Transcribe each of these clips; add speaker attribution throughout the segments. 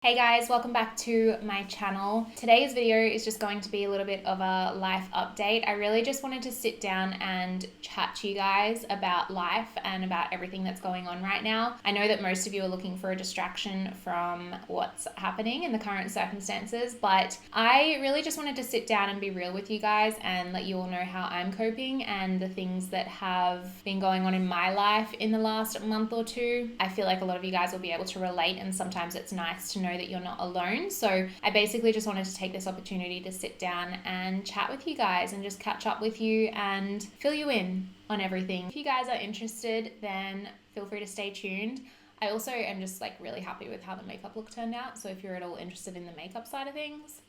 Speaker 1: Hey guys, welcome back to my channel. Today's video is just going to be a little bit of a life update. I really just wanted to sit down and chat to you guys about life and about everything that's going on right now. I know that most of you are looking for a distraction from what's happening in the current circumstances, but I really just wanted to sit down and be real with you guys and let you all know how I'm coping and the things that have been going on in my life in the last month or two. I feel like a lot of you guys will be able to relate, and sometimes it's nice to know that you're not alone. So I basically just wanted to take this opportunity to sit down and chat with you guys and just catch up with you and fill you in on everything. If you guys are interested, then feel free to stay tuned. I also am just really happy with how the makeup look turned out. So if you're at all interested in the makeup side of things,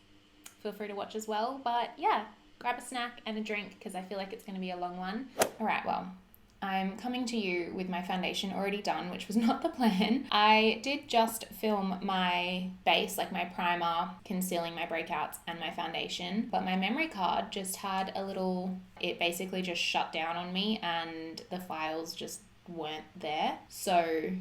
Speaker 1: feel free to watch as well. But yeah, grab a snack and a drink because I feel like it's going to be a long one. All right, well, I'm coming to you with my foundation already done, which was not the plan. I did just film my base, like my primer, concealing, my breakouts, and my foundation, but my memory card just had it basically just shut down on me and the files just weren't there. So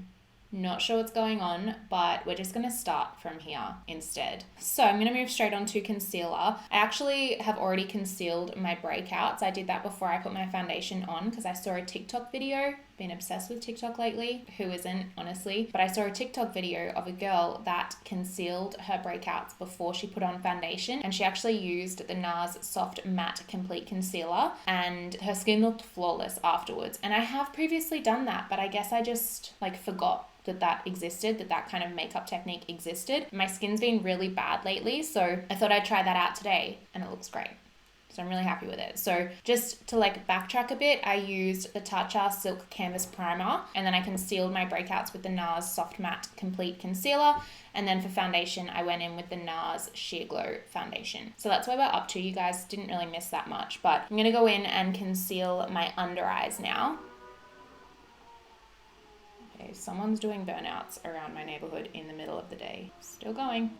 Speaker 1: not sure what's going on, but we're just going to start from here instead. So I'm going to move straight on to concealer. I actually have already concealed my breakouts. I did that before I put my foundation on because I saw a TikTok video. Been obsessed with TikTok lately. Who isn't, honestly? But I saw a TikTok video of a girl that concealed her breakouts before she put on foundation, and she actually used the NARS Soft Matte Complete Concealer, and her skin looked flawless afterwards. And I have previously done that, but I guess I just forgot that existed, that kind of makeup technique existed. My skin's been really bad lately, so I thought I'd try that out today, and it looks great. So I'm really happy with it. So just to backtrack a bit, I used the Tatcha Silk Canvas Primer, and then I concealed my breakouts with the NARS Soft Matte Complete Concealer. And then for foundation, I went in with the NARS Sheer Glow Foundation. So that's where we're up to. You guys didn't really miss that much, but I'm gonna go in and conceal my under eyes now. Okay, someone's doing burnouts around my neighborhood in the middle of the day. Still going.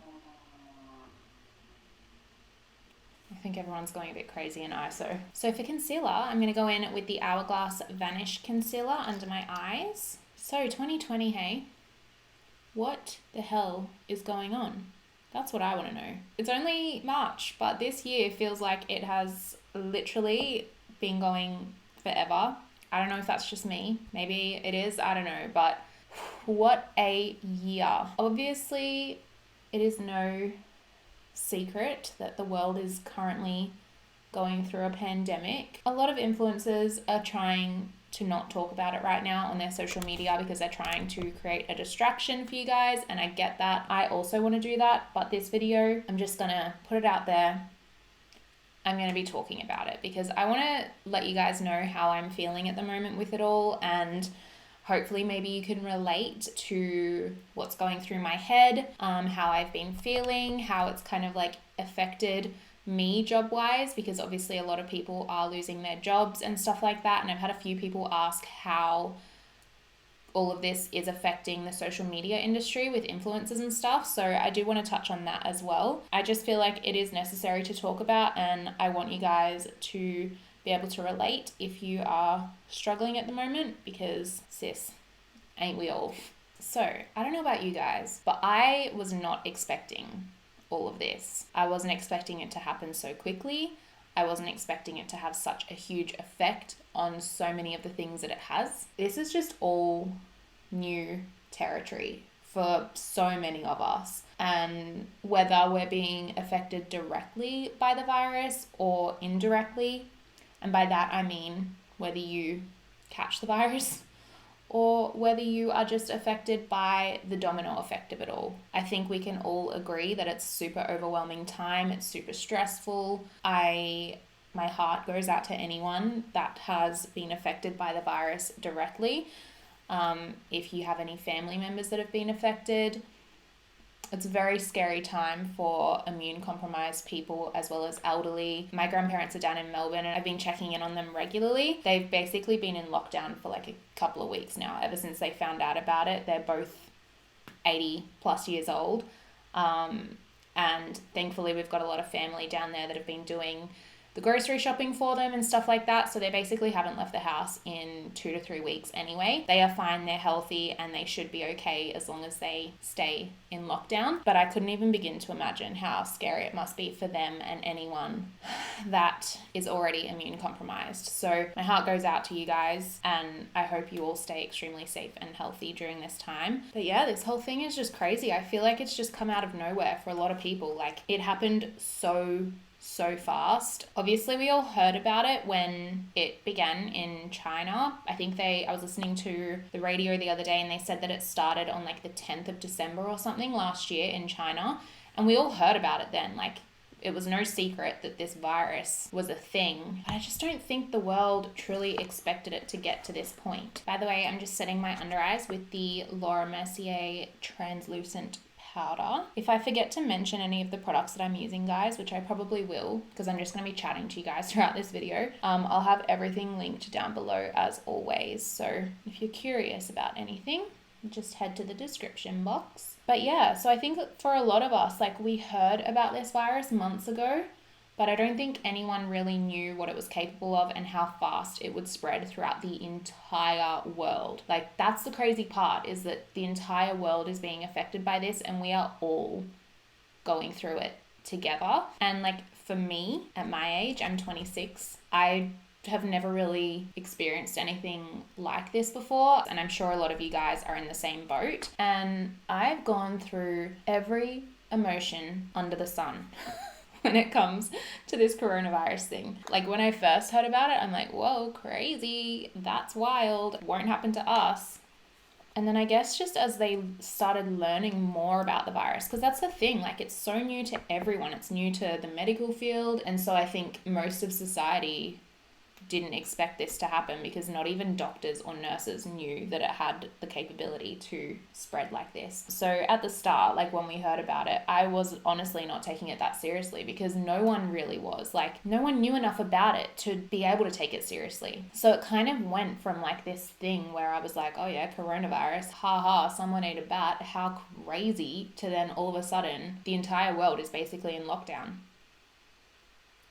Speaker 1: I think everyone's going a bit crazy in ISO. So for concealer, I'm going to go in with the Hourglass Vanish Concealer under my eyes. So 2020, hey? What the hell is going on? That's what I want to know. It's only March, but this year feels like it has literally been going forever. I don't know if that's just me. Maybe it is. I don't know. But what a year. Obviously, it is no secret that the world is currently going through a pandemic. A lot of influencers are trying to not talk about it right now on their social media because they're trying to create a distraction for you guys, and I get that. I also want to do that, but this video, I'm just gonna put it out there. I'm going to be talking about it because I want to let you guys know how I'm feeling at the moment with it all, and hopefully maybe you can relate to what's going through my head, how I've been feeling, how it's kind of affected me job-wise, because obviously a lot of people are losing their jobs and stuff like that, and I've had a few people ask how all of this is affecting the social media industry with influencers and stuff. So I do want to touch on that as well. I just feel like it is necessary to talk about, and I want you guys to be able to relate if you are struggling at the moment, because sis, ain't we all? So I don't know about you guys, but I was not expecting all of this. I wasn't expecting it to happen so quickly. I wasn't expecting it to have such a huge effect on so many of the things that it has. This is just all new territory for so many of us. And whether we're being affected directly by the virus or indirectly, and by that I mean whether you catch the virus or whether you are just affected by the domino effect of it all. I think we can all agree that it's super overwhelming time. It's super stressful. My heart goes out to anyone that has been affected by the virus directly. If you have any family members that have been affected, it's a very scary time for immune compromised people as well as elderly. My grandparents are down in Melbourne and I've been checking in on them regularly. They've basically been in lockdown for a couple of weeks now, ever since they found out about it. They're both 80 plus years old. And thankfully we've got a lot of family down there that have been doing the grocery shopping for them and stuff like that. So they basically haven't left the house in 2 to 3 weeks anyway. They are fine, they're healthy, and they should be okay as long as they stay in lockdown. But I couldn't even begin to imagine how scary it must be for them and anyone that is already immune compromised. So my heart goes out to you guys, and I hope you all stay extremely safe and healthy during this time. But yeah, this whole thing is just crazy. I feel like it's just come out of nowhere for a lot of people. Like, it happened so fast. Obviously, we all heard about it when it began in China. I was listening to the radio the other day, and they said that it started on like the 10th of December or something last year in China. And we all heard about it then. Like, it was no secret that this virus was a thing. But I just don't think the world truly expected it to get to this point. By the way, I'm just setting my under eyes with the Laura Mercier translucent powder. If I forget to mention any of the products that I'm using, guys, which I probably will, because I'm just going to be chatting to you guys throughout this video, I'll have everything linked down below as always. So if you're curious about anything, just head to the description box. But yeah, so I think for a lot of us, like, we heard about this virus months ago, but I don't think anyone really knew what it was capable of and how fast it would spread throughout the entire world. Like, that's the crazy part, is that the entire world is being affected by this, and we are all going through it together. And like, for me, at my age, I'm 26, I have never really experienced anything like this before, and I'm sure a lot of you guys are in the same boat. And I've gone through every emotion under the sun when it comes to this coronavirus thing. Like, when I first heard about it, I'm like, whoa, crazy, that's wild, won't happen to us. And then I guess just as they started learning more about the virus, because that's the thing, like, it's so new to everyone, it's new to the medical field, and so I think most of society didn't expect this to happen, because not even doctors or nurses knew that it had the capability to spread like this. So at the start, like, when we heard about it, I was honestly not taking it that seriously, because no one really was. Like, no one knew enough about it to be able to take it seriously. So it kind of went from like this thing where I was like, oh yeah, coronavirus, haha, someone ate a bat, how crazy, to then all of a sudden the entire world is basically in lockdown.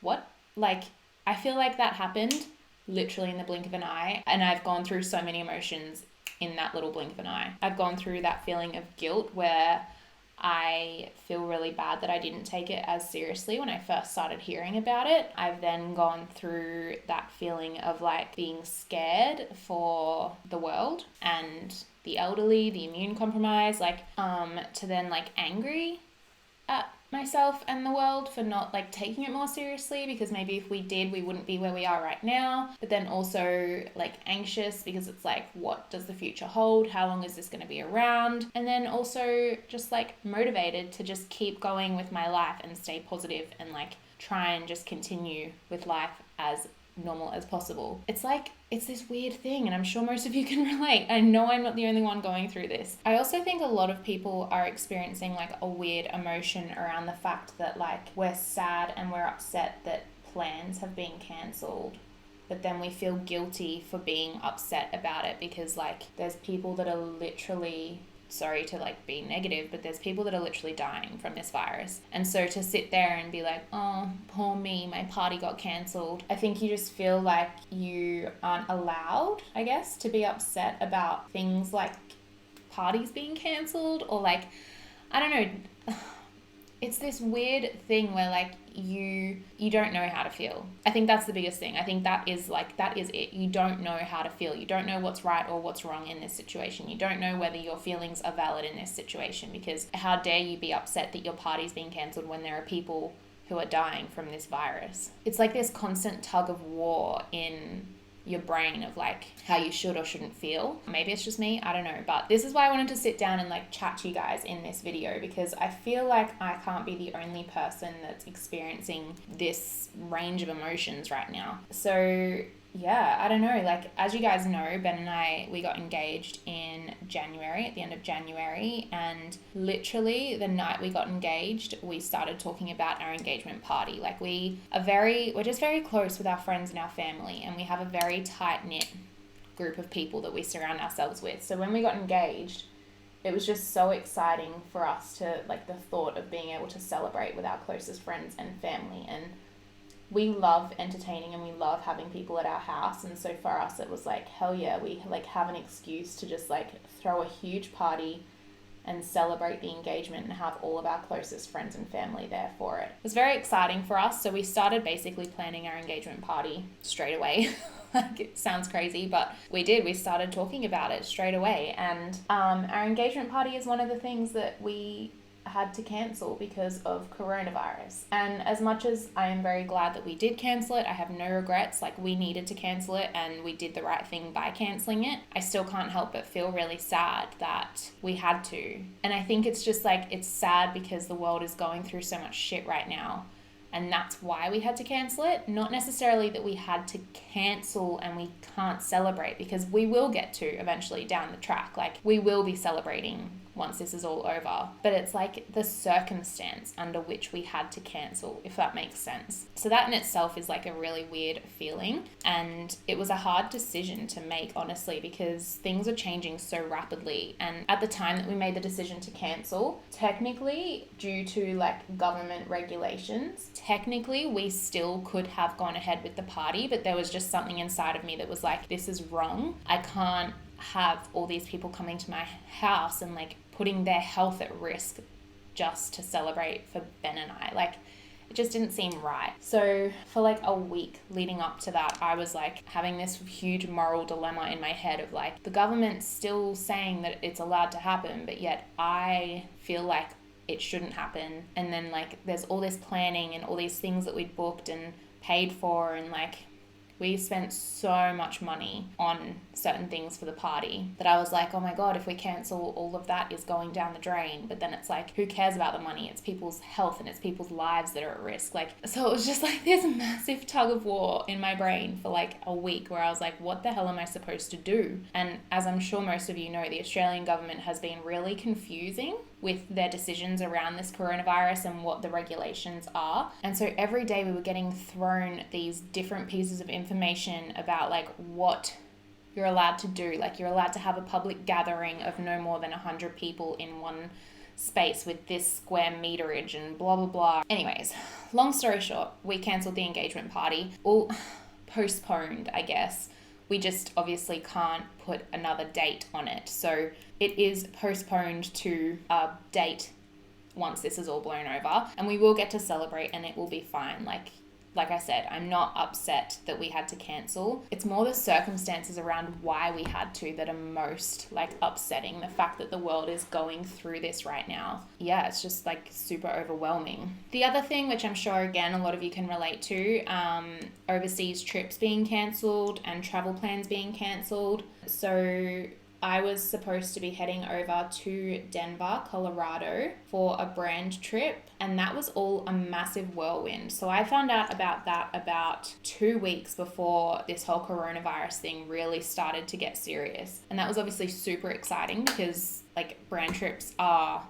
Speaker 1: What? Like, I feel like that happened literally in the blink of an eye, and I've gone through so many emotions in that little blink of an eye. I've gone through that feeling of guilt where I feel really bad that I didn't take it as seriously when I first started hearing about it. I've then gone through that feeling of like being scared for the world and the elderly, the immune compromised, to then like angry at myself and the world for not like taking it more seriously, because maybe if we did, we wouldn't be where we are right now. But then also like anxious, because it's like, what does the future hold? How long is this going to be around? And then also just like motivated to just keep going with my life and stay positive and like try and just continue with life as normal as possible. It's like, it's this weird thing, and I'm sure most of you can relate. I know I'm not the only one going through this. I also think a lot of people are experiencing like a weird emotion around the fact that like we're sad and we're upset that plans have been cancelled, but then we feel guilty for being upset about it, because like there's people that are literally, sorry to like be negative, but there's people that are literally dying from this virus. And so to sit there and be like, oh, poor me, my party got cancelled. I think you just feel like you aren't allowed, I guess, to be upset about things like parties being cancelled, or like, I don't know. It's this weird thing where like you don't know how to feel. I think that's the biggest thing. I think that is it. You don't know how to feel. You don't know what's right or what's wrong in this situation. You don't know whether your feelings are valid in this situation, because how dare you be upset that your party's being cancelled when there are people who are dying from this virus. It's like this constant tug of war in your brain of like how you should or shouldn't feel. Maybe it's just me, I don't know. But this is why I wanted to sit down and like chat to you guys in this video, because I feel like I can't be the only person that's experiencing this range of emotions right now. So yeah, I don't know, like, as you guys know, Ben and I, we got engaged in January, at the end of January, and literally the night we got engaged, we started talking about our engagement party. Like, we're just very close with our friends and our family, and we have a very tight-knit group of people that we surround ourselves with. So when we got engaged, it was just so exciting for us to, like, the thought of being able to celebrate with our closest friends and family, and we love entertaining and we love having people at our house. And so for us, it was like, hell yeah, we like have an excuse to just like throw a huge party and celebrate the engagement and have all of our closest friends and family there for it. It was very exciting for us. So we started basically planning our engagement party straight away. Like, it sounds crazy, but we did. We started talking about it straight away. And our engagement party is one of the things that we had to cancel because of coronavirus. And as much as I am very glad that we did cancel it, I have no regrets. Like, we needed to cancel it and we did the right thing by canceling it. I still can't help but feel really sad that we had to. And I think it's just like, it's sad because the world is going through so much shit right now. And that's why we had to cancel it. Not necessarily that we had to cancel and we can't celebrate, because we will get to eventually down the track. Like, we will be celebrating once this is all over. But it's like the circumstance under which we had to cancel, if that makes sense. So that in itself is like a really weird feeling. And it was a hard decision to make, honestly, because things are changing so rapidly. And at the time that we made the decision to cancel, technically, due to like government regulations, technically we still could have gone ahead with the party, but there was just something inside of me that was like, this is wrong. I can't have all these people coming to my house and like putting their health at risk just to celebrate for Ben and I. Like, it just didn't seem right. So for like a week leading up to that, I was like having this huge moral dilemma in my head of like, the government's still saying that it's allowed to happen, but yet I feel like it shouldn't happen. And then like there's all this planning and all these things that we'd booked and paid for, and like we spent so much money on certain things for the party that I was like, oh my God, if we cancel, all of that is going down the drain. But then it's like, who cares about the money? It's people's health and it's people's lives that are at risk. Like, so it was just like this massive tug of war in my brain for like a week where I was like, what the hell am I supposed to do? And as I'm sure most of you know, the Australian government has been really confusing with their decisions around this coronavirus and what the regulations are. And so every day we were getting thrown these different pieces of information about like what you're allowed to do. Like, you're allowed to have a public gathering of no more than 100 people in one space with this square meterage and blah, blah, blah. Anyways, long story short, we cancelled the engagement party. Well, postponed, I guess. We just obviously can't put another date on it. So it is postponed to a date once this is all blown over. And we will get to celebrate and it will be fine. Like I said, I'm not upset that we had to cancel. It's more the circumstances around why we had to that are most like upsetting. The fact that the world is going through this right now. Yeah, it's just like super overwhelming. The other thing, which I'm sure again a lot of you can relate to, overseas trips being cancelled and travel plans being cancelled. So I was supposed to be heading over to Denver, Colorado for a brand trip, and that was all a massive whirlwind. So I found out about that about 2 weeks before this whole coronavirus thing really started to get serious. And that was obviously super exciting because like brand trips are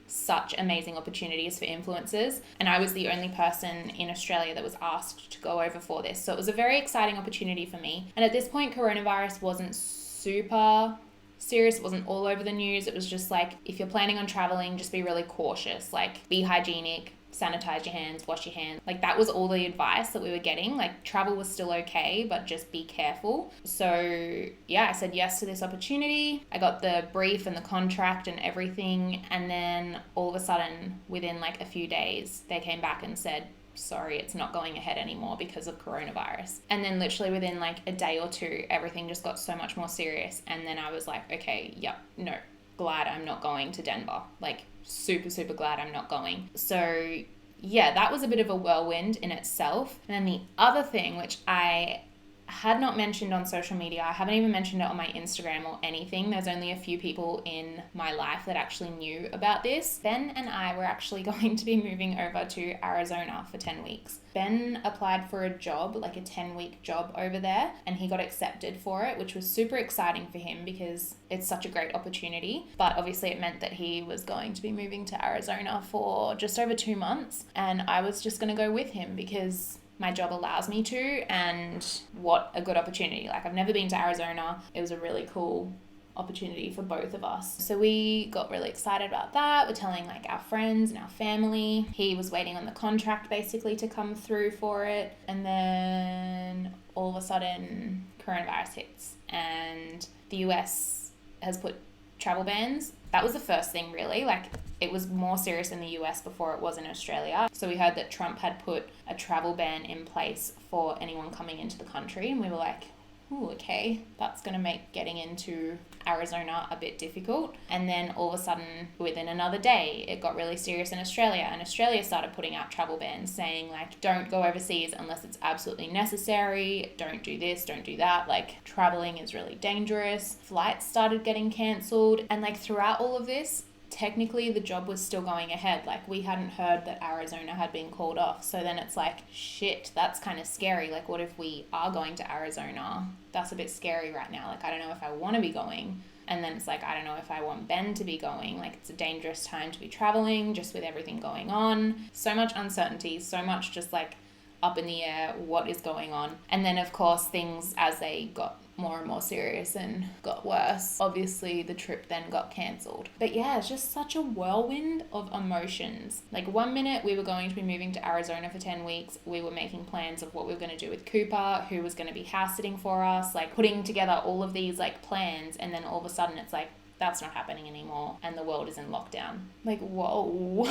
Speaker 1: such amazing opportunities for influencers, and I was the only person in Australia that was asked to go over for this. So it was a very exciting opportunity for me. And at this point, coronavirus wasn't super serious. It wasn't all over the news. It was just like, if you're planning on traveling, just be really cautious. Like, be hygienic, sanitize your hands, wash your hands. Like, that was all the advice that we were getting. Like, travel was still okay, but just be careful. So yeah, I said yes to this opportunity. I got the brief and the contract and everything. And then all of a sudden, within like a few days, they came back and said, sorry, it's not going ahead anymore because of coronavirus. And then literally within like a day or two, everything just got so much more serious. And then I was like, okay, yep, no, glad I'm not going to Denver. Like, super, super glad I'm not going. So yeah, that was a bit of a whirlwind in itself. And then the other thing, which I had not mentioned on social media, I haven't even mentioned it on my Instagram or anything. There's only a few people in my life that actually knew about this. Ben and I were actually going to be moving over to Arizona for 10 weeks. Ben applied for a job, like a 10-week job over there, and he got accepted for it, which was super exciting for him because it's such a great opportunity. But obviously it meant that he was going to be moving to Arizona for just over 2 months, and I was just going to go with him because my job allows me to, and what a good opportunity. Like, I've never been to Arizona. It was a really cool opportunity for both of us. So we got really excited about that. We're telling like our friends and our family. He was waiting on the contract basically to come through for it. And then all of a sudden coronavirus hits and the US has put travel bans. That was the first thing really. Like it was more serious in the US before it was in Australia. So we heard that Trump had put a travel ban in place for anyone coming into the country. And we were like, ooh, okay, that's going to make getting into Arizona a bit difficult. And then all of a sudden, within another day, it got really serious in Australia. And Australia started putting out travel bans saying like, don't go overseas unless it's absolutely necessary. Don't do this, don't do that. Like traveling is really dangerous. Flights started getting cancelled. And like throughout all of this, technically the job was still going ahead. Like we hadn't heard that Arizona had been called off. So then it's like, shit, that's kind of scary. Like what if we are going to Arizona? That's a bit scary right now. Like I don't know if I want to be going. And then it's like, I don't know if I want Ben to be going. Like it's a dangerous time to be traveling just with everything going on. So much uncertainty, so much just like up in the air, what is going on. And then of course things as they got more and more serious and got worse, obviously the trip then got cancelled. But yeah, it's just such a whirlwind of emotions. Like 1 minute we were going to be moving to Arizona for 10 weeks. We were making plans of what we were going to do with Cooper, who was going to be house sitting for us, like putting together all of these like plans. And then all of a sudden it's like, that's not happening anymore. And the world is in lockdown. Like, whoa,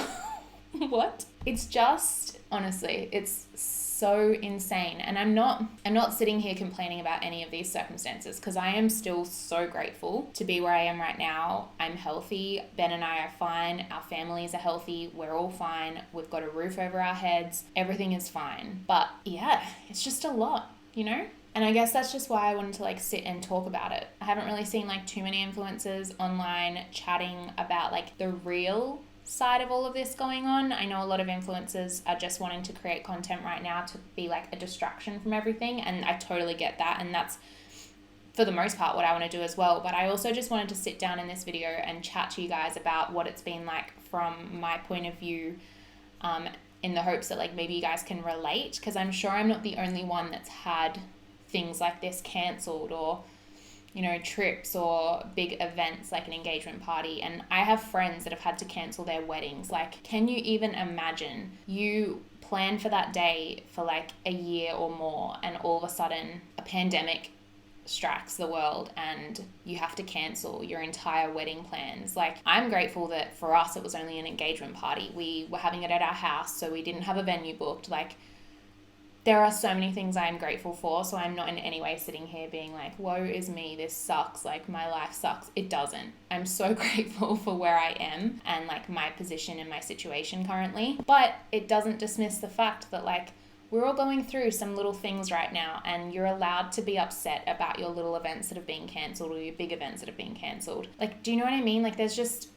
Speaker 1: what? It's just, honestly, it's so insane. And I'm not sitting here complaining about any of these circumstances because I am still so grateful to be where I am right now. I'm healthy. Ben and I are fine. Our families are healthy. We're all fine. We've got a roof over our heads. Everything is fine. But yeah, it's just a lot, you know? And I guess that's just why I wanted to like sit and talk about it. I haven't really seen like too many influencers online chatting about like the real side of all of this going on. I know a lot of influencers are just wanting to create content right now to be like a distraction from everything, and I totally get that, and that's for the most part what I want to do as well. But I also just wanted to sit down in this video and chat to you guys about what it's been like from my point of view, in the hopes that like maybe you guys can relate, because I'm sure I'm not the only one that's had things like this cancelled, or you know, trips or big events like an engagement party. And I have friends that have had to cancel their weddings. Like, can you even imagine you plan for that day for like a year or more, and all of a sudden a pandemic strikes the world and you have to cancel your entire wedding plans? Like, I'm grateful that for us it was only an engagement party. We were having it at our house, so we didn't have a venue booked. Like, there are so many things I'm grateful for, so I'm not in any way sitting here being like, woe is me, this sucks, like my life sucks. It doesn't. I'm so grateful for where I am and like my position in my situation currently. But it doesn't dismiss the fact that like we're all going through some little things right now, and you're allowed to be upset about your little events that have been cancelled or your big events that have been cancelled. Like, do you know what I mean? Like, there's just,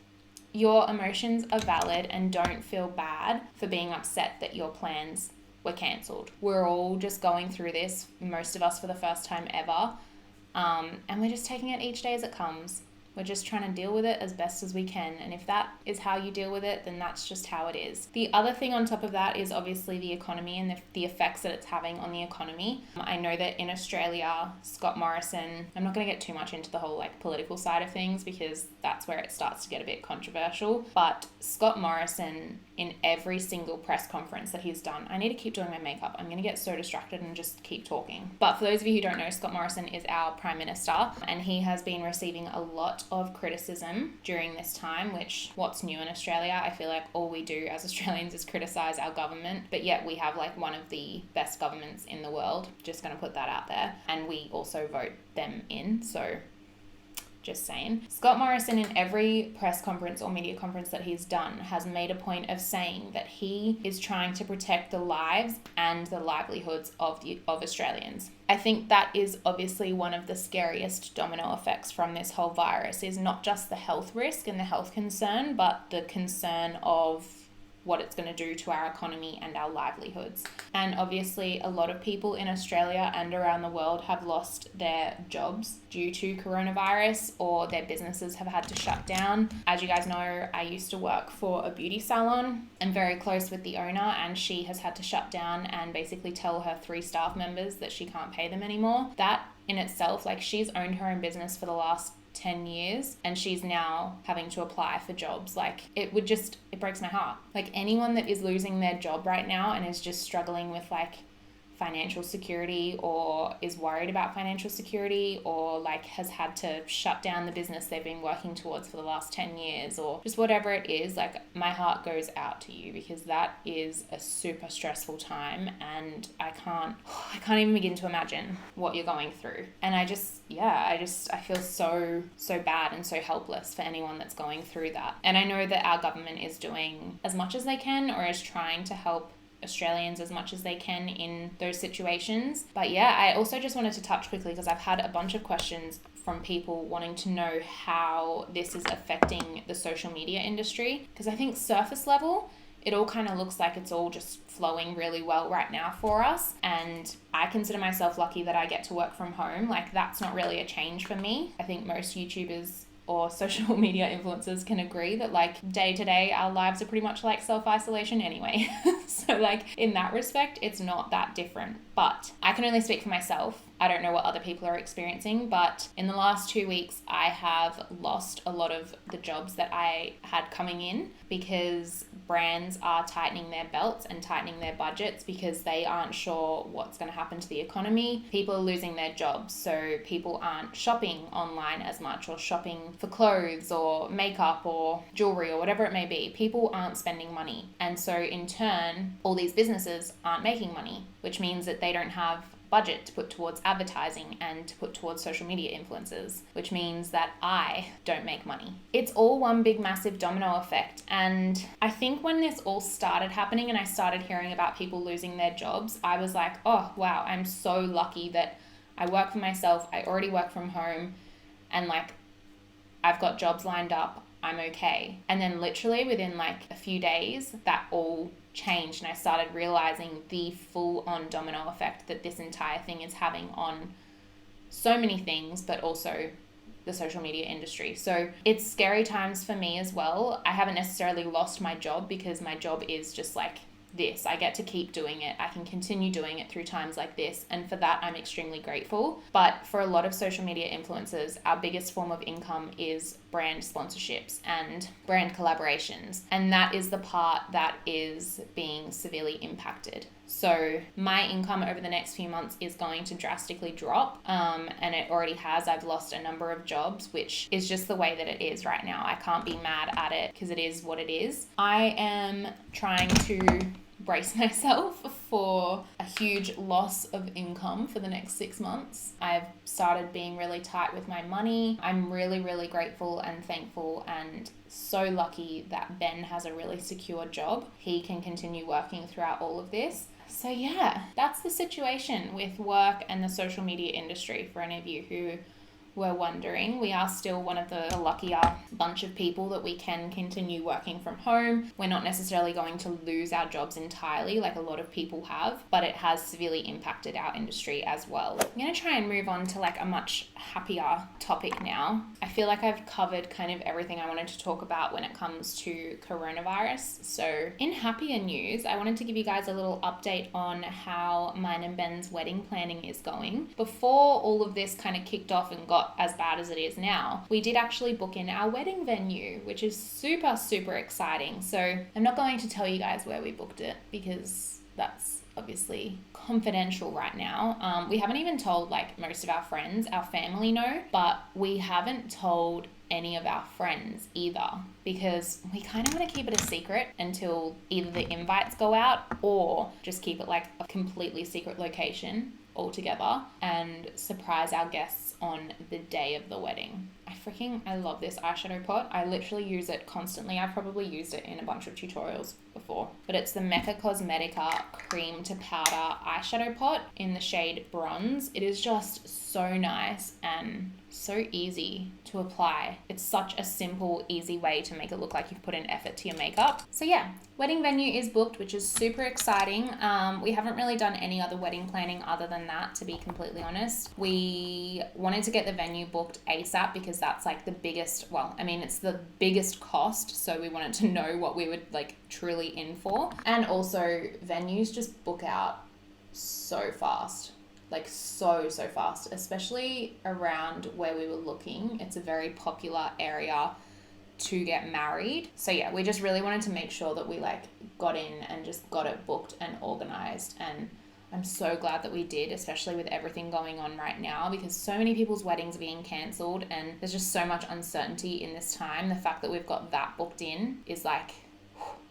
Speaker 1: your emotions are valid, and don't feel bad for being upset that your plans were cancelled. We're all just going through this, most of us for the first time ever, and we're just taking it each day as it comes. We're just trying to deal with it as best as we can, and if that is how you deal with it, then that's just how it is. The other thing on top of that is obviously the economy and the effects that it's having on the economy. I know that in Australia, Scott Morrison, I'm not going to get too much into the whole like political side of things because that's where it starts to get a bit controversial, but Scott Morrison, in every single press conference that he's done, I need to keep doing my makeup. I'm going to get so distracted and just keep talking. But for those of you who don't know, Scott Morrison is our Prime Minister, and he has been receiving a lot of criticism during this time, which, what's new in Australia? I feel like all we do as Australians is criticize our government, but yet we have like one of the best governments in the world. Just going to put that out there. And we also vote them in, so just saying. Scott Morrison, in every press conference or media conference that he's done, has made a point of saying that he is trying to protect the lives and the livelihoods of Australians. I think that is obviously one of the scariest domino effects from this whole virus, is not just the health risk and the health concern, but the concern of what it's going to do to our economy and our livelihoods. And obviously a lot of people in Australia and around the world have lost their jobs due to coronavirus, or their businesses have had to shut down. As you guys know, I used to work for a beauty salon. I'm very close with the owner, and she has had to shut down and basically tell her 3 staff members that she can't pay them anymore. That in itself, like, she's owned her own business for the last 10 years, and she's now having to apply for jobs. Like, it breaks my heart. Like, anyone that is losing their job right now and is just struggling with like financial security, or is worried about financial security, or like has had to shut down the business they've been working towards for the last 10 years, or just whatever it is, like, my heart goes out to you, because that is a super stressful time, and I can't even begin to imagine what you're going through. And I feel so bad and so helpless for anyone that's going through that. And I know that our government is doing as much as they can, or is trying to help Australians as much as they can in those situations. But yeah, I also just wanted to touch quickly, because I've had a bunch of questions from people wanting to know how this is affecting the social media industry, because I think surface level, it all kind of looks like it's all just flowing really well right now for us. And I consider myself lucky that I get to work from home. Like, that's not really a change for me. I think most YouTubers or social media influencers can agree that, like, day to day, our lives are pretty much like self-isolation anyway. So like, in that respect, it's not that different. But I can only speak for myself. I don't know what other people are experiencing, but in the last 2 weeks, I have lost a lot of the jobs that I had coming in, because brands are tightening their belts and tightening their budgets, because they aren't sure what's going to happen to the economy. People are losing their jobs, so people aren't shopping online as much, or shopping for clothes or makeup or jewelry or whatever it may be. People aren't spending money. And so in turn, all these businesses aren't making money, which means that they don't have budget to put towards advertising and to put towards social media influencers, which means that I don't make money. It's all one big massive domino effect. And I think when this all started happening and I started hearing about people losing their jobs, I was like, oh wow, I'm so lucky that I work for myself. I already work from home, and like, I've got jobs lined up. I'm okay. And then literally within like a few days, that all changed, and I started realizing the full-on domino effect that this entire thing is having on so many things, but also the social media industry. So it's scary times for me as well. I haven't necessarily lost my job, because my job is just like this. I get to keep doing it. I can continue doing it through times like this. And for that, I'm extremely grateful. But for a lot of social media influencers, our biggest form of income is brand sponsorships and brand collaborations. And that is the part that is being severely impacted. So my income over the next few months is going to drastically drop. And it already has. I've lost a number of jobs, which is just the way that it is right now. I can't be mad at it, because it is what it is. I am trying to brace myself for a huge loss of income for the next 6 months. I've started being really tight with my money. I'm really, really grateful and thankful and so lucky that Ben has a really secure job. He can continue working throughout all of this. So yeah, that's the situation with work and the social media industry. For any of you who were wondering, we are still one of the luckier bunch of people that we can continue working from home. We're not necessarily going to lose our jobs entirely like a lot of people have, but it has severely impacted our industry as well. I'm going to try and move on to like a much happier topic now. I feel like I've covered kind of everything I wanted to talk about when it comes to coronavirus. So in happier news, I wanted to give you guys a little update on how mine and Ben's wedding planning is going. Before all of this kind of kicked off and got as bad as it is now, we did actually book in our wedding venue, which is super, super exciting. So I'm not going to tell you guys where we booked it, because that's obviously confidential right now. We haven't even told like most of our friends. Our family know, but we haven't told any of our friends either, because we kind of want to keep it a secret until either the invites go out, or just keep it like a completely secret location altogether and surprise our guests on the day of the wedding. I love this eyeshadow pot. I literally use it constantly. I've probably used it in a bunch of tutorials before, but it's the Mecca Cosmetica cream to powder eyeshadow pot in the shade bronze. It is just so nice and so easy to apply. It's such a simple, easy way to make it look like you've put in effort to your makeup. So yeah, wedding venue is booked, which is super exciting. We haven't really done any other wedding planning other than that, to be completely honest. We wanted to get the venue booked ASAP, because that's like the biggest, it's the biggest cost. So we wanted to know what we would like truly in for. And also venues just book out so fast. like so fast, especially around where we were looking. It's a very popular area to get married. So yeah, we just really wanted to make sure that we like got in and just got it booked and organized, and I'm so glad that we did, especially with everything going on right now, because so many people's weddings are being cancelled and there's just so much uncertainty in this time. The fact that we've got that booked in is like,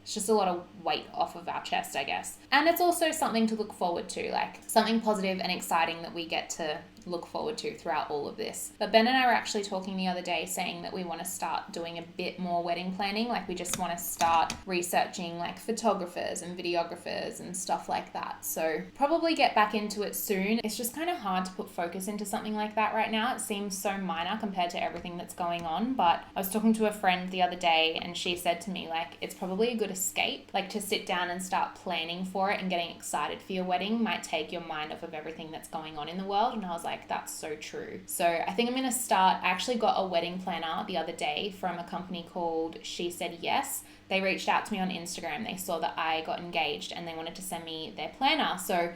Speaker 1: it's just a lot of weight off of our chest, I guess. And it's also something to look forward to, like something positive and exciting that we get to look forward to throughout all of this. But Ben and I were actually talking the other day saying that we want to start doing a bit more wedding planning. Like we just want to start researching like photographers and videographers and stuff like that. So probably get back into it soon. It's just kind of hard to put focus into something like that right now. It seems so minor compared to everything that's going on. But I was talking to a friend the other day and she said to me like, it's probably a good escape, like to sit down and start planning for it and getting excited for your wedding might take your mind off of everything that's going on in the world. And I was like, that's so true. So I think I'm going to start. I actually got a wedding planner the other day from a company called She Said Yes. They reached out to me on Instagram. They saw that I got engaged and they wanted to send me their planner. So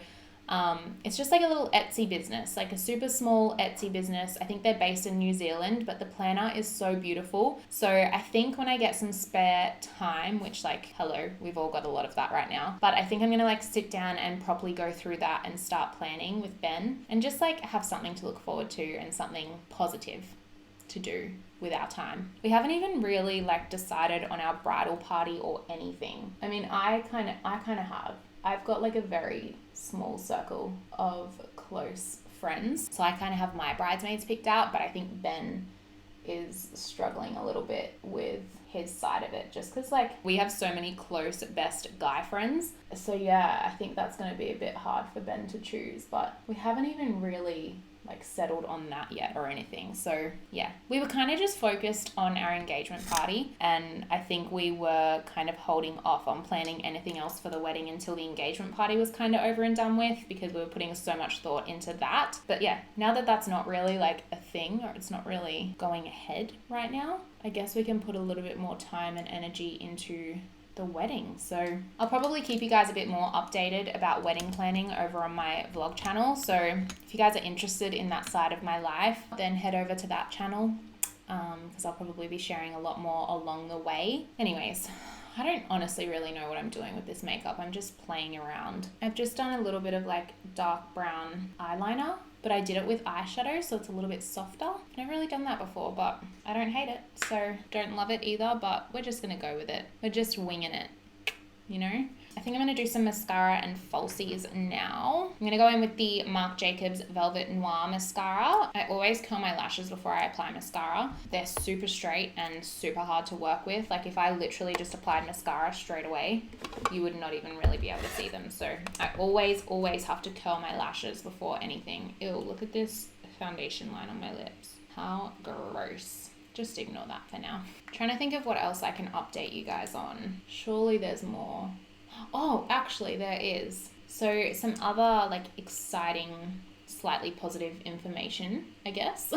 Speaker 1: it's just like a little Etsy business, like a super small Etsy business. I think they're based in New Zealand, but the planner is so beautiful. So I think when I get some spare time, which like, hello, we've all got a lot of that right now, but I think I'm going to like sit down and properly go through that and start planning with Ben and just like have something to look forward to and something positive to do with our time. We haven't even really like decided on our bridal party or anything. I mean, I kind of have. I've got like a very small circle of close friends. So I kind of have my bridesmaids picked out, but I think Ben is struggling a little bit with his side of it just because like we have so many close best guy friends. So yeah, I think that's going to be a bit hard for Ben to choose, but we haven't even really like settled on that yet or anything. So yeah, we were kind of just focused on our engagement party, and I think we were kind of holding off on planning anything else for the wedding until the engagement party was kind of over and done with because we were putting so much thought into that. But yeah, now that that's not really like a thing, or it's not really going ahead right now, I guess we can put a little bit more time and energy into the wedding. So I'll probably keep you guys a bit more updated about wedding planning over on my vlog channel. So if you guys are interested in that side of my life, then head over to that channel because I'll probably be sharing a lot more along the way. Anyways, I don't honestly really know what I'm doing with this makeup. I'm just playing around. I've just done a little bit of like dark brown eyeliner, but I did it with eyeshadow, so it's a little bit softer. I've never really done that before, but I don't hate it. So don't love it either, but we're just going to go with it. We're just winging it, you know? I think I'm going to do some mascara and falsies now. I'm going to go in with the Marc Jacobs Velvet Noir mascara. I always curl my lashes before I apply mascara. They're super straight and super hard to work with. Like if I literally just applied mascara straight away, you would not even really be able to see them. So I always have to curl my lashes before anything. Ew, look at this foundation line on my lips. How gross. Just ignore that for now. I'm trying to think of what else I can update you guys on. Surely there's more. Oh, actually there is. So some other like exciting, slightly positive information, I guess.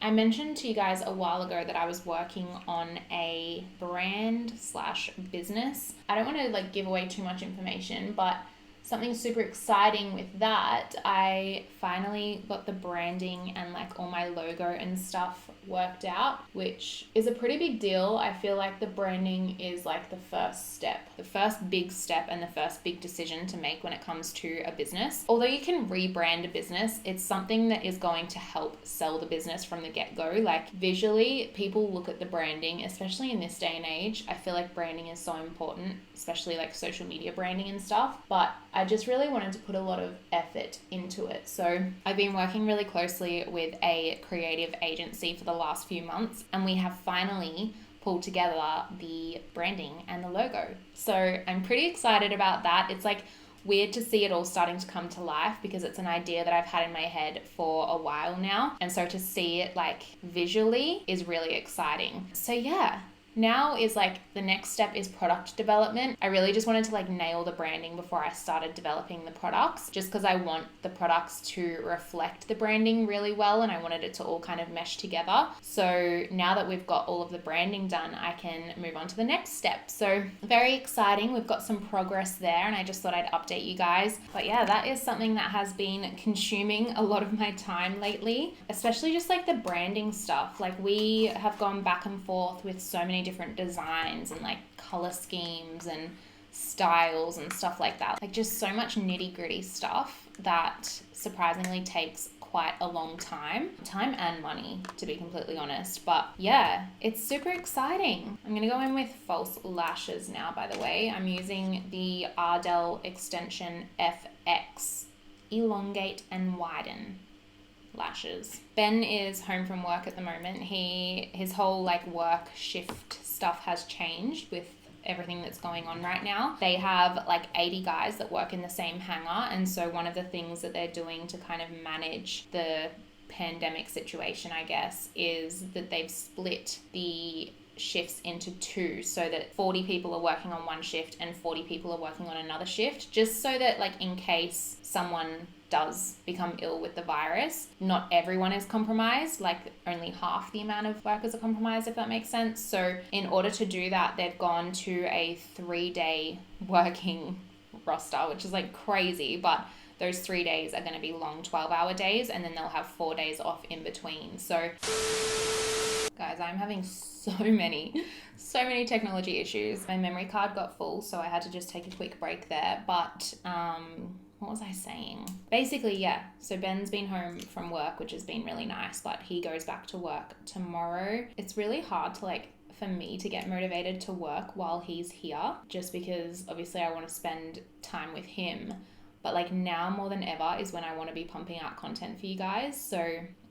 Speaker 1: I mentioned to you guys a while ago that I was working on a brand / business. I don't want to like give away too much information, but something super exciting with that, I finally got the branding and like all my logo and stuff worked out, which is a pretty big deal. I feel like the branding is like the first step, the first big step and the first big decision to make when it comes to a business. Although you can rebrand a business, it's something that is going to help sell the business from the get-go. Like visually, people look at the branding, especially in this day and age. I feel like branding is so important, especially like social media branding and stuff, but I just really wanted to put a lot of effort into it. So I've been working really closely with a creative agency for the last few months, and we have finally pulled together the branding and the logo. So I'm pretty excited about that. It's like weird to see it all starting to come to life because it's an idea that I've had in my head for a while now. And so to see it like visually is really exciting. So yeah, now is like the next step is product development. I really just wanted to like nail the branding before I started developing the products, just because I want the products to reflect the branding really well and I wanted it to all kind of mesh together. So now that we've got all of the branding done, I can move on to the next step. So very exciting. We've got some progress there and I just thought I'd update you guys. But yeah, that is something that has been consuming a lot of my time lately, especially just like the branding stuff. Like we have gone back and forth with so many different designs and like color schemes and styles and stuff like that. Like just so much nitty gritty stuff that surprisingly takes quite a long time and money, to be completely honest. But yeah, it's super exciting. I'm gonna go in with false lashes now, by the way. I'm using the Ardell Extension FX Elongate and Widen lashes. Ben is home from work at the moment. His whole like work shift stuff has changed with everything that's going on right now. They have like 80 guys that work in the same hangar, and so one of the things that they're doing to kind of manage the pandemic situation, I guess, is that they've split the shifts into two, so that 40 people are working on one shift and 40 people are working on another shift, just so that like in case someone does become ill with the virus, not everyone is compromised, like only half the amount of workers are compromised, if that makes sense. So in order to do that, they've gone to a 3-day working roster, which is like crazy, but those 3 days are going to be long 12-hour days, and then they'll have 4 days off in between. So guys, I'm having so many technology issues. My memory card got full, so I had to just take a quick break there. But what was I saying? Basically, yeah. So Ben's been home from work, which has been really nice, but he goes back to work tomorrow. It's really hard to for me to get motivated to work while he's here, just because obviously I want to spend time with him. But now more than ever is when I want to be pumping out content for you guys. So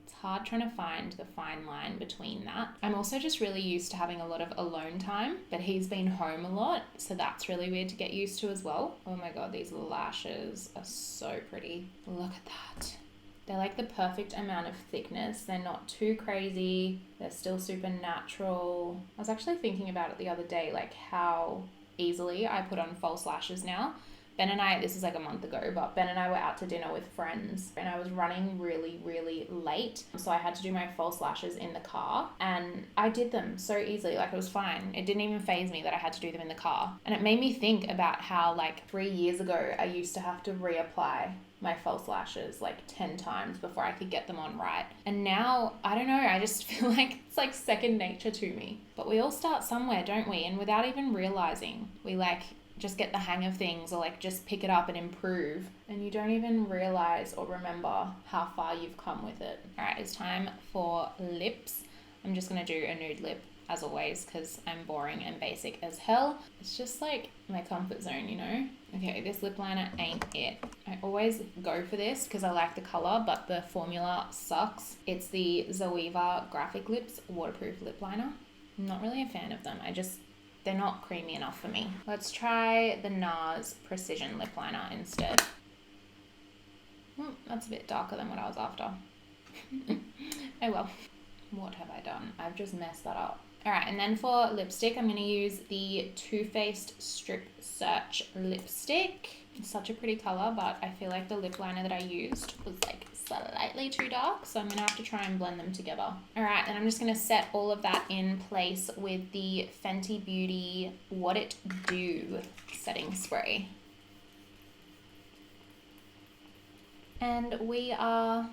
Speaker 1: it's hard trying to find the fine line between that. I'm also just really used to having a lot of alone time, but he's been home a lot, so that's really weird to get used to as well. Oh my god, these lashes are so pretty. Look at that. They're like the perfect amount of thickness. They're not too crazy. They're still super natural. I was actually thinking about it the other day, how easily I put on false lashes now. Ben and I, this is a month ago, but Ben and I were out to dinner with friends and I was running really, really late. So I had to do my false lashes in the car and I did them so easily. It was fine. It didn't even faze me that I had to do them in the car. And it made me think about how 3 years ago, I used to have to reapply my false lashes 10 times before I could get them on right. And now, I don't know, I just feel like it's second nature to me. But we all start somewhere, don't we? And without even realizing, we just get the hang of things or just pick it up and improve, and you don't even realize or remember how far you've come with it. All right, it's time for lips. I'm just gonna do a nude lip as always because I'm boring and basic as hell. It's just my comfort zone, you know? Okay, this lip liner ain't it. I always go for this because I like the color, but the formula sucks. It's the Zoeva Graphic Lips Waterproof Lip Liner. I'm not really a fan of them. They're not creamy enough for me. Let's try the NARS Precision Lip Liner instead. That's a bit darker than what I was after. Oh well. What have I done? I've just messed that up. Alright, and then for lipstick, I'm going to use the Too Faced Strip Search lipstick. It's such a pretty color, but I feel like the lip liner that I used was slightly too dark, so I'm going to have to try and blend them together. Alright, and I'm just going to set all of that in place with the Fenty Beauty What It Do setting spray. And we are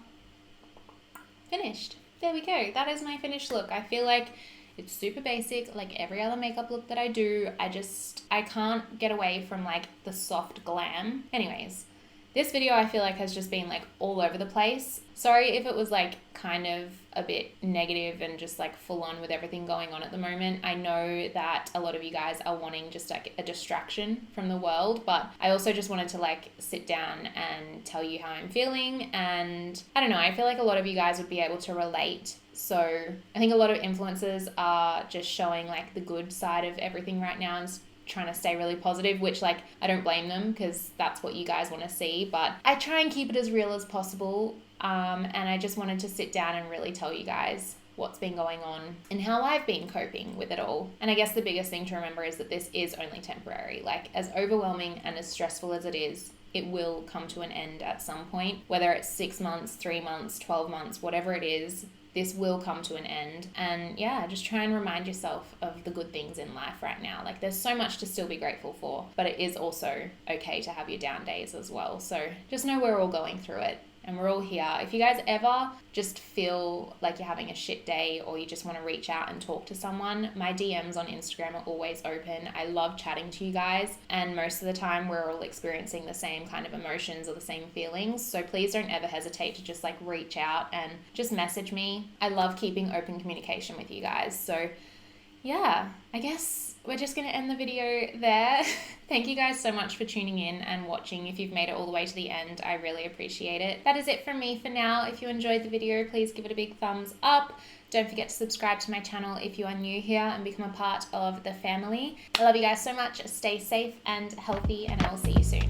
Speaker 1: finished. There we go. That is my finished look. I feel like it's super basic, like every other makeup look that I do. I can't get away from the soft glam. Anyways, this video I feel has just been all over the place. Sorry if it was kind of a bit negative and just full on with everything going on at the moment. I know that a lot of you guys are wanting just a distraction from the world, but I also just wanted to sit down and tell you how I'm feeling. And I don't know, I feel a lot of you guys would be able to relate. So I think a lot of influencers are just showing the good side of everything right now and trying to stay really positive, which I don't blame them because that's what you guys want to see, but I try and keep it as real as possible. And I just wanted to sit down and really tell you guys what's been going on and how I've been coping with it all. And I guess the biggest thing to remember is that this is only temporary. Like, as overwhelming and as stressful as it is, it will come to an end at some point, whether it's 6 months, 3 months, 12 months, whatever it is. This will come to an end. And yeah, just try and remind yourself of the good things in life right now. Like, there's so much to still be grateful for, but it is also okay to have your down days as well. So just know we're all going through it. And we're all here. If you guys ever just feel like you're having a shit day or you just want to reach out and talk to someone, my DMs on Instagram are always open. I love chatting to you guys. And most of the time we're all experiencing the same kind of emotions or the same feelings. So please don't ever hesitate to just like reach out and just message me. I love keeping open communication with you guys. So yeah, I guess we're just going to end the video there. Thank you guys so much for tuning in and watching. If you've made it all the way to the end, I really appreciate it. That is it from me for now. If you enjoyed the video, please give it a big thumbs up. Don't forget to subscribe to my channel if you are new here and become a part of the family. I love you guys so much. Stay safe and healthy, and I'll see you soon.